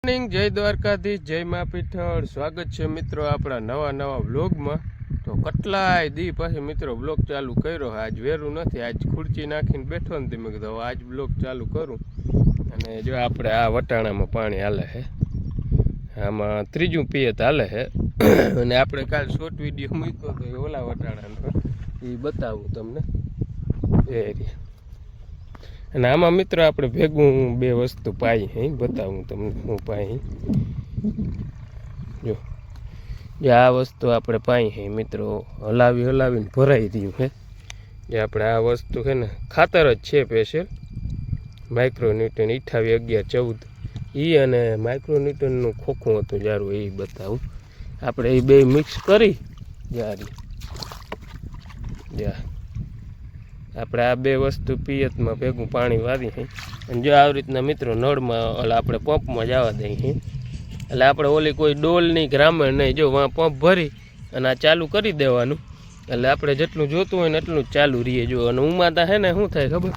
Morning, જય દ્વારકાધીશ, જય મા પીઠળ। સ્વાગત છે મિત્રો આપણા નવા વ્લોગમાં। તો કેટલાય દી પછી મિત્રો વ્લોગ ચાલુ કર્યો। આજ વેરું નથી, આજ ખુરચી નાખીને બેઠો ને તમે કીધું આજ વ્લોગ ચાલુ કરું। અને જો આપણે આ વટાણામાં પાણી હાલે છે, આમાં ત્રીજું પિયત હાલે છે। અને આપણે કાલ શોર્ટ વિડીયો મૂક્યો તો એ ઓલા વટાણાનો એ બતાવું તમને એ। અને આમાં મિત્રો આપણે ભેગું બે વસ્તુ પાઈ હે, બતાવું તમને હું પાઈ। જો આ વસ્તુ આપણે પાઈ હે મિત્રો, હલાવીને ભરાઈ રહ્યું છે। જે આપણે આ વસ્તુ છે ને ખાતર જ છે સ્પેશિયલ માઇક્રોન્યુટન 28-11-14 એ, અને માઇક્રોન્યુટનનું ખોખું હતું જારું એ બતાવું। આપણે એ બે મિક્સ કરી જારી આપણે આ બે વસ્તુ પિયતમાં ભેગું પાણી વારી છે। અને જો આવી રીતના મિત્રો નળમાં ઓલા આપણે પંપમાં જવા દઈએ છીએ, એટલે આપણે ઓલી કોઈ ડોલની ગ્રામર નહીં, જો વાં પંપ ભરી અને આ ચાલુ કરી દેવાનું, એટલે આપણે જેટલું જોતું હોય ને એટલું જ ચાલુ રહીએ। જો અને ઉમાં તા હે ને શું થાય ખબર,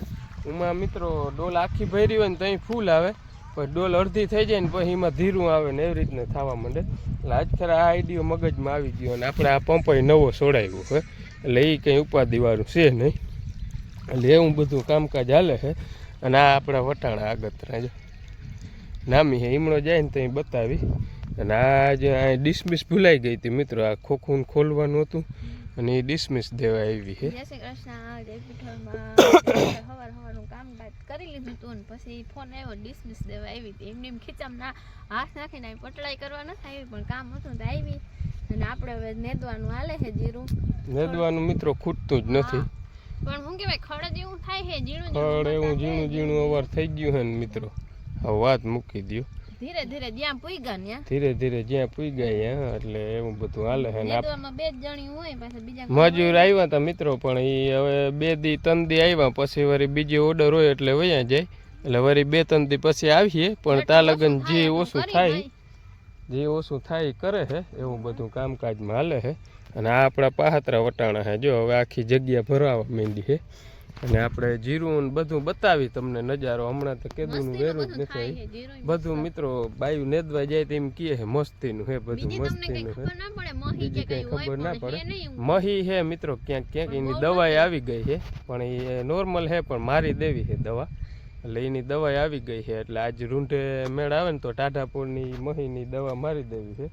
ઉમાં મિત્રો ડોલ આખી ભરી હોય ને તો અહીં ફૂલ આવે, પછી ડોલ અડધી થઈ જાય ને પછી એમાં ધીરું આવે ને એવી રીતના થવા માંડે। એટલે આજ ખરા આ આઈડિયો મગજમાં આવી ગયો, અને આપણે આ પંપ નવો છોડાવ્યો છે, એટલે એ કંઈ ઉપાધિવાળું છે નહીં। એટલે એવું બધું કામકાજ હાલે છે। અને આ આપણા વટાણા આગતરા જો નામી છે, ઈમણો જાય ને તો અહીં બતાવી। અને આ જે આ ડિસમિસ ભૂલાઈ ગઈ હતી મિત્રો, આ ખોખું ખોલવાનું હતું અને એ ડિસમિસ દેવા આવી છે। કરી લીધું તું પછી ફોન આવ્યો ડિસમિસ દેવા આવી હતી, એમને એમ ખીચામાં હાથ નાખીને પટલાઈ કરવા નથી આવી, પણ કામ હતું તો આવી। અને આપણે હવે નેદવાનું હાલે છે, જીરું નેદવાનું મિત્રો ખૂટતું જ નથી, પણ હું કહેવાય ખડ જેવું થાય છે, ઝીણું અવાર થઈ ગયું છે ને મિત્રો। હવે વાત મૂકી દો, ધીરે ધીરે જ્યાં પૂગ્યા ને ધીરે જ્યાં પૂગ્યા એટલે એવું બધું હાલે છે। નેદવામાં બે જણી હોય પાછા બીજા મજૂર આવ્યા હતા મિત્રો, પણ એ હવે 2 દી 3 દી આવ્યા, પછી વળી બીજી ઓર્ડર હોય એટલે વયા જાય, એટલે વળી 2-3 દી પછી આવીએ। પણ તા લગન જે ઓછું થાય કરે છે, એવું બધું કામકાજમાં હાલે છે। અને આ આપણા પાહતરા વટાણા છે, જો હવે આખી જગ્યા ભરાવા માંડી છે। અને આપણે જીરું બધું બતાવી તમને નજારો, હમણાં તો કેદુંનું વેરું જ નથી બધું મિત્રો। બાયું નેદવા જાય તો એમ કહે છે મસ્તીનું છે, બધું મસ્તીનું છે, બીજી કંઈ ખબર ના પડે। મહી છે મિત્રો ક્યાંક એની દવાઈ આવી ગઈ છે, પણ એ નોર્મલ છે, પણ મારી દેવી છે દવા, એટલે એની દવાઈ આવી ગઈ છે। એટલે આજ રૂંઢે મેળ આવે ને તો ટાઢાપુરની મહીની દવા મારી દેવી છે,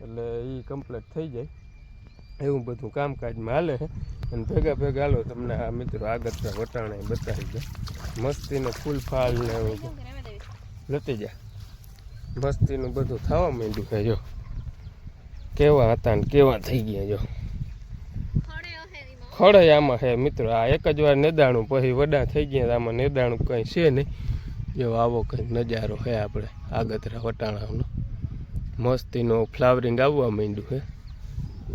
એટલે એ કમ્પ્લીટ થઈ જાય, એવું બધું કામકાજમાં હાલે છે। અને ભેગા હાલો તમને આ મિત્રો આગળ વટાણા બતાવી દે, મસ્તીનું ફૂલ ફાલ ને એવું લતી જાય, મસ્તીનું બધું થવા માંડ્યું છે। જો કેવા હતા ને કેવા થઈ ગયા, જો ખડે આમાં છે મિત્રો। આ એક જ વાર નેદાણું પછી વડા થઈ ગયા, આમાં નેદાણું કંઈ છે નહીં। જો આવો કંઈક નજારો છે આપણે આગતરા વટાણાનો, મસ્તીનો ફ્લાવરિંગ આવવા માંડ્યું છે।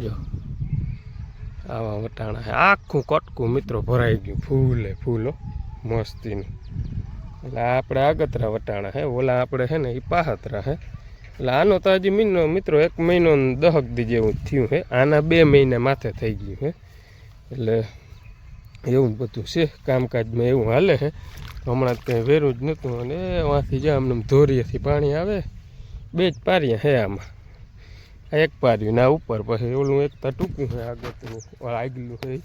જો આવા વટાણા છે, આખું કટકું મિત્રો ભરાઈ ગયું ફૂલો મસ્તીનું। એટલે આપણે આગતરા વટાણા છે, ઓલા આપણે છે ને એ પાહતરા છે। એટલે આનો તો હજી મિત્રો 1 મહિનો 10 દી જેવું થયું છે, આના 2 મહિના માથે થઈ ગયું છે। એટલે એવું બધું છે કામકાજમાં, એવું હાલે છે। હમણાં જ કંઈ વેરું જ નહોતું, અને એમાંથી જ્યાં આમને ધોરીએથી પાણી આવે, 2 જ પારિયા છે આમાં, આ એક પાર્યું ના ઉપર, પછી ઓલું એક તો ટૂંકું છે આગળનું આગલું છે।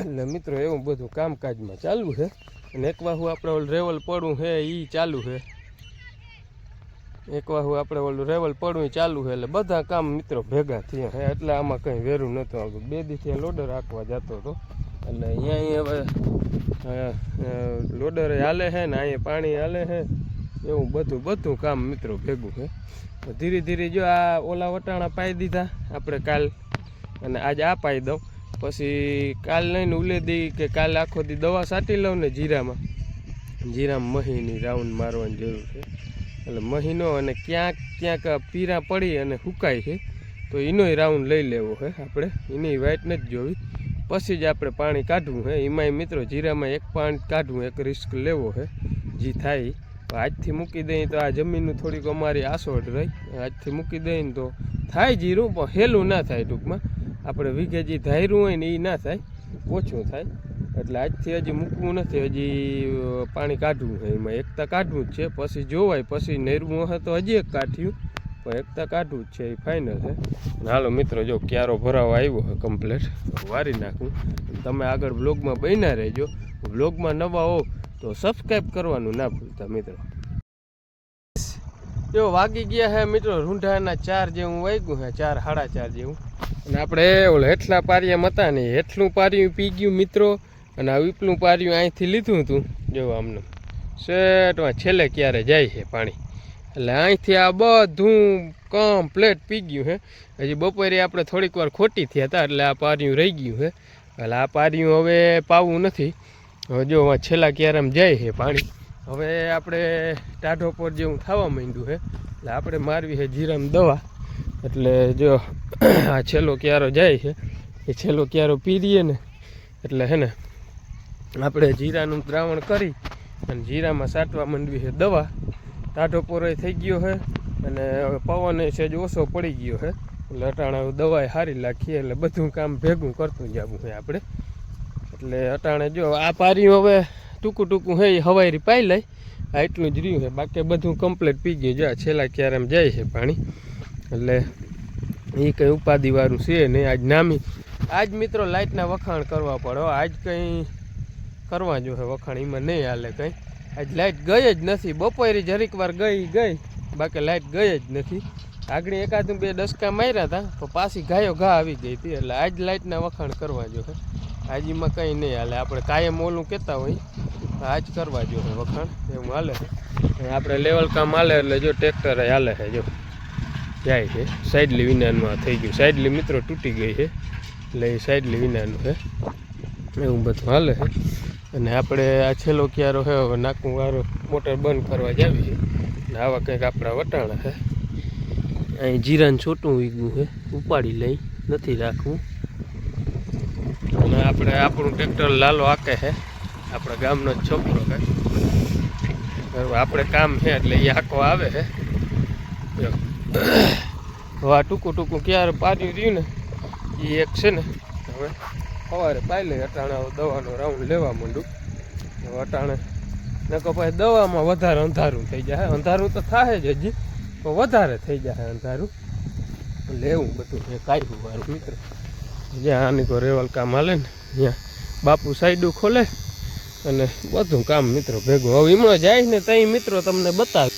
એટલે મિત્રો એવું બધું કામકાજમાં ચાલુ છે। અને એક વાહુ આપણે ઓલું રેવલ પડવું છે એ ચાલુ છે, એટલે બધા કામ મિત્રો ભેગા થયા છે। એટલે આમાં કંઈ વેરું નહોતું આવતું, 2 દીથી લોડર રાખવા જતો હતો, એટલે અહીંયા હવે લોડરે હાલે છે ને અહીંયા પાણી હાલે છે, એવું બધું કામ મિત્રો ભેગું છે। ધીરે જો આ ઓલા વટાણા પાઈ દીધા આપણે કાલ, અને આજે આ પાઈ દઉં, પછી કાલ લઈને ઉલેદી કે કાલ આખો દી દવા છાંટી લઉં ને જીરામાં મહીની રાઉન્ડ મારવાની જરૂર છે। એટલે મહીનો અને ક્યાંક પીરા પડી અને સુકાય છે તો એનોય રાઉન્ડ લઈ લેવો છે આપણે, એની વાઇટ નથી જોવી, પછી જ આપણે પાણી કાઢવું છે। એમાંય મિત્રો જીરામાં એક પાણી કાઢવું, એક રિસ્ક લેવો છે, જે થાય આજથી મૂકી દઈએ તો આ જમીનનું થોડીક અમારી આસોટ રહી, આજથી મૂકી દઈએ ને તો થાય જીરું, પણ હેલું ના થાય, ટૂંકમાં આપણે વીઘે જે ધાર્યું હોય ને એ ના થાય, ઓછું થાય। એટલે આજથી હજી મૂકવું નથી, હજી પાણી કાઢવું છે. એમાં એકતા કાઢવું જ છે, પછી જોવાય, પછી નેરવું હશે તો હજી એક કાઢ્યું, પણ એકતા કાઢવું જ છે, એ ફાઇનલ છે. હાલો મિત્રો, જો ક્યારો ભરાવા આવ્યો છે કમ્પ્લેટ, વારી નાખું. તમે આગળ બ્લોગમાં બન્યા રહેજો. બ્લોગમાં નવા હો તો સબસ્ક્રાઈબ કરવાનું ના ભૂલતા મિત્રો. જો વાગી ગયા છે મિત્રો રૂંઢાના 4 જેવું વાગ્યું છે, 4 સાડા 4 જેવું. અને આપણે ઓલા હેઠલા પારિયામાં હતા ને, હેઠલું પારિયું પી ગયું મિત્રો, અને આ ઉપલું પારિયું અહીંથી લીધું હતું. જો આમને સેટમાં છેલ્લે ક્યારે જાય છે પાણી, એટલે અહીંથી આ બધું કમ્પ્લેટ પી ગયું છે. હજી બપોરે આપણે થોડીક વાર ખોટી થયા હતા, એટલે આ પારિયું રહી ગયું છે. એટલે આ પારિયું હવે પાવું નથી. હવે જો છેલ્લા ક્યારામાં જાય છે પાણી. હવે આપણે ટાઢો પર જેવું થવા માંડ્યું છે, એટલે આપણે મારવી છે જીરામાં દવા. એટલે જો આ છેલ્લો ક્યારો જાય છે, એ છેલ્લો ક્યારો પી દઈએ ને એટલે છે ને આપણે જીરાનું દ્રાવણ કરી અને જીરામાં છાંટવા માંડવી છે દવા. ટાઢો પોરો થઈ ગયો છે, અને હવે પવન સહેજ ઓછો પડી ગયો છે, એટલે અટાણે દવા સારી લાખીએ, એટલે બધું કામ ભેગું કરતું જવું છે આપણે. એટલે અટાણે જો આ પાર્યું હવે ટૂંકું ટૂંકું છે, એ હવારી પાઈ લઈ, આ એટલું જ રહ્યું છે. બાકી બધું કમ્પ્લીટ પી ગયું. જો છેલ્લા ક્યારેમ જાય છે પાણી, એટલે એ કંઈ ઉપાધિવાળું છે નહીં. આજ નામી આજ મિત્રો લાઇટના વખાણ કરવા પડે. આજ કંઈ કરવા જોઈએ વખાણ, એમાં નહીં હાલે કંઈ. આજ લાઇટ ગઈ જ નથી. બપોરે જરીક વાર ગઈ, બાકી લાઇટ ગઈ જ નથી. આગળ એકાદું 2 ડસકા માર્યા હતા, તો પાછી ઘાયો ઘા આવી ગઈ હતી. એટલે આજ લાઇટના વખાણ કરવા જોઈએ. આજ એમાં કંઈ નહીં હાલે. આપણે કાયમ ઓલું કહેતા હોય, આજ કરવા જોઈએ વખાણ, એવું હાલે છે. આપણે લેવલ કામ હાલે એટલે જો ટ્રેક્ટર હાલે છે, જો જાય છે. સાઈડલી વિનાનમાં થઈ ગયું. સાઈડલી મિત્રો તૂટી ગઈ છે, એટલે એ સાઈડલી વિનાનું છે. એવું બધું હાલે છે. અને આપણે આ છેલ્લો ક્યારો છે, હવે નાકું વારો મોટર બંધ કરવા જાવી છે. ને આવા કંઈક આપણા વટાણા છે. અહીં જીરાને છોટું વીગું છે, ઉપાડી લઈ, નથી રાખવું. અને આપણે આપણું ટ્રેક્ટર લાલો આકે છે, આપણા ગામનો જ છોકરો છે. આપણે કામ છે એટલે એ આંકવા આવે છે. હવે આ ટૂંકું ક્યારે પાર્યું રહ્યું ને એ એક છે ને, હવે સવારે પાઈ લઈ. અટાણે દવાનો રાઉન્ડ લેવા માંડું. અટાણે નકો પછી દવામાં વધારે અંધારું થઈ જાય. અંધારું તો થાય જ હજી, પણ વધારે થઈ જાય અંધારું. એટલે એવું બધું છે કાંઈ વાળું મિત્રો. જ્યાં આની કોઈ રેવલ કામ હાલે ને ત્યાં બાપુ સાઈડું ખોલે, અને બધું કામ મિત્રો ભેગું. હવે ઈમણો જાય ને ત્યાં મિત્રો તમને બતાવે.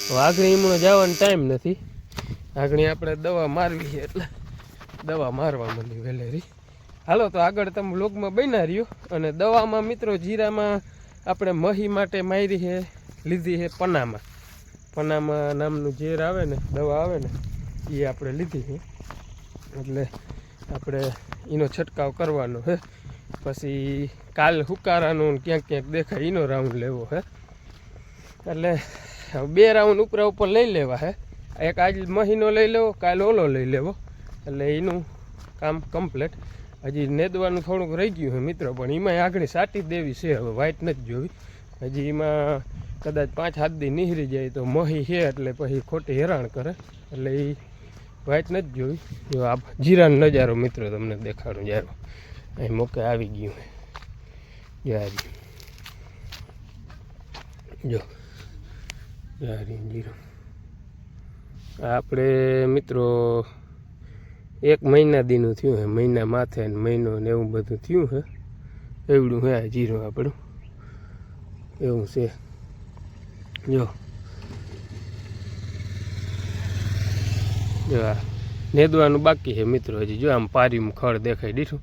હવે આગળ ઈમણો જવાનો ટાઈમ નથી. આગળ આપણે દવા મારવી છે, એટલે દવા મારવા માંડી વહેલેરી. હાલો તો આગળ તમે વ્લોગમાં બન્યા રહ્યો. અને દવામાં મિત્રો જીરામાં આપણે મહી માટે મારી છે, લીધી છે પનામા નામનું ઝેર આવે ને, દવા આવે ને, એ આપણે લીધી છે. એટલે આપણે એનો છંટકાવ કરવાનો છે. પછી કાલ હુકારાનું ક્યાંક દેખાય એનો રાઉન્ડ લેવો છે. એટલે 2 રાઉન્ડ ઉપર લઈ લેવા છે. એક આજ મહિનો લઈ લેવો, કાલ ઓલો લઈ લેવો, એટલે એનું કામ કમ્પ્લીટ. હજી નેદવાનું થોડુંક રહી ગયું છે મિત્રો, પણ એમાં આગળ સાટી દેવી છે. હવે વાઇટ નથી જોવી હજી. એમાં કદાચ 5-7 દી નીહરી જાય તો મહી છે, એટલે પછી ખોટી હેરાન કરે, એટલે એ વાઇટ નથી જોવી. જો આ જીરાનો નજારો મિત્રો તમને દેખાડું. જારો અહીં મોકે આવી ગયું જારી, જો જારી જીરો. આપણે મિત્રો 1 મહિના દીનું થયું છે, મહિના માથે ને મહિનો ને એવું બધું થયું છે. એવડું છે આ જીરું આપણું, એવું છે. જો આ નેદવાનું બાકી છે મિત્રો હજી. જો આમ પારીમાં ખડ દેખાઈ દીધું.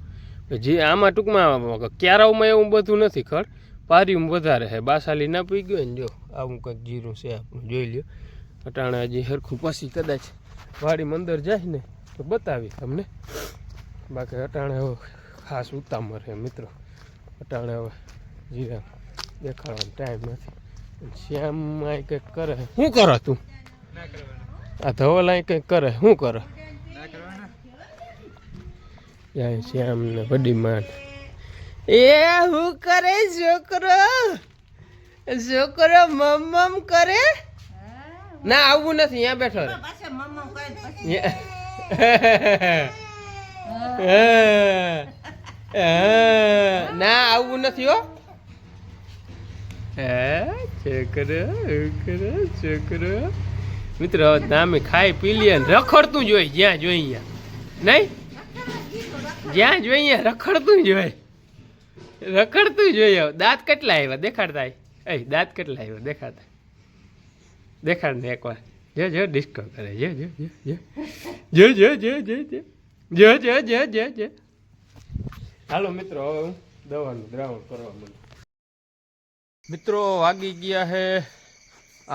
જે આમાં ટૂંકમાં ક્યારાઓમાં એવું બધું નથી ખડ, પારીમાં વધારે છે. બાસાલી ના પી ગયો ને, જો આવું કંઈક જીરું છે આપણું, જોઈ લ્યો. અટાણા હજી સરખું પછી કદાચ વાડીમાં અંદર જાય ને તો બતાવી તમને. બાકી અટાણે હવે ખાસ ઉતામર છે મિત્રો. અટાણે હવે જીરા દેખાડવાનો ટાઈમ નથી. શ્યામ કંઈક કરે. શું કરો તું? આ ધવલ અહીં કંઈક કરે. શું કરે? જાય શ્યામ ને વડી માન. શું કરે છોકરો? છોકરો મમ કરે. ના આવું નથી, અહીંયા બેઠો રહે. ના આવું નથી હો. છોકરો મિત્રો નામે ખાઈ પી લે રખડતું જોઈ જ્યાં જોઈ નહીં જ્યાં જોઈએ રખડતું જોઈએ દાંત કેટલા આવ્યા દેખાડતા દાંત કેટલા આવ્યા દેખાડતા દેખાડ ને એકવાર જો ડિસ્કો કરે જો હાલો મિત્રો હવે હું દવાનું દ્રાવણ કરવા માંડું. મિત્રો વાગી ગયા હે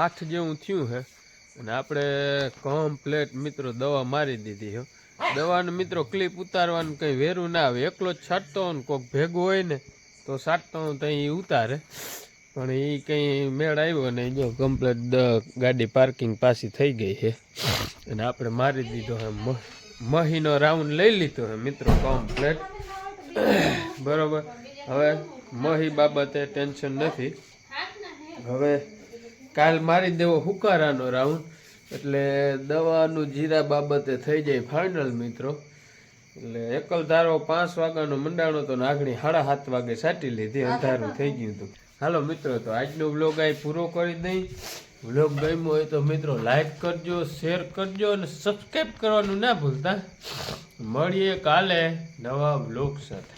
8 જેવું થયું હે અને આપણે કમ્પ્લેટ મિત્રો દવા મારી દીધી હો. દવાનું મિત્રો ક્લિપ ઉતારવાનું કંઈ વેરું ના આવે, એકલો જ છાંટતો હોય ને કોઈક ભેગું હોય ને તો છાંટતો હું ત્યાં ઉતારે, પણ એ કંઈ મેળ આવ્યો ને જો કમ્પ્લેટ ગાડી પાર્કિંગ પાછી થઈ ગઈ છે અને આપણે મારી દીધો હે મહીનો રાઉન્ડ લઈ લીધો હે મિત્રો કમ્પ્લેટ બરોબર. હવે મહી બાબતે ટેન્શન નથી, હવે કાલ મારી દેવો હુકારાનો રાઉન્ડ એટલે દવાનું જીરા બાબતે થઈ જાય ફાઇનલ મિત્રો. એટલે એકલ ધારો 5 વાગ્યાનો મંડાણો તો નાગણી 7:30 વાગે સાટી લીધી, અંધારું થઈ ગયું હતું. હાલો મિત્રો તો આજનો વ્લોગ આ પૂરો કરી દઈ. વ્લોગ ગમ્યો હોય તો મિત્રો લાઈક કરજો, શેર કરજો અને સબસ્ક્રાઈબ કરવાનું ના ભૂલતા. મળીએ કાલે નવા વ્લોગ સાથે.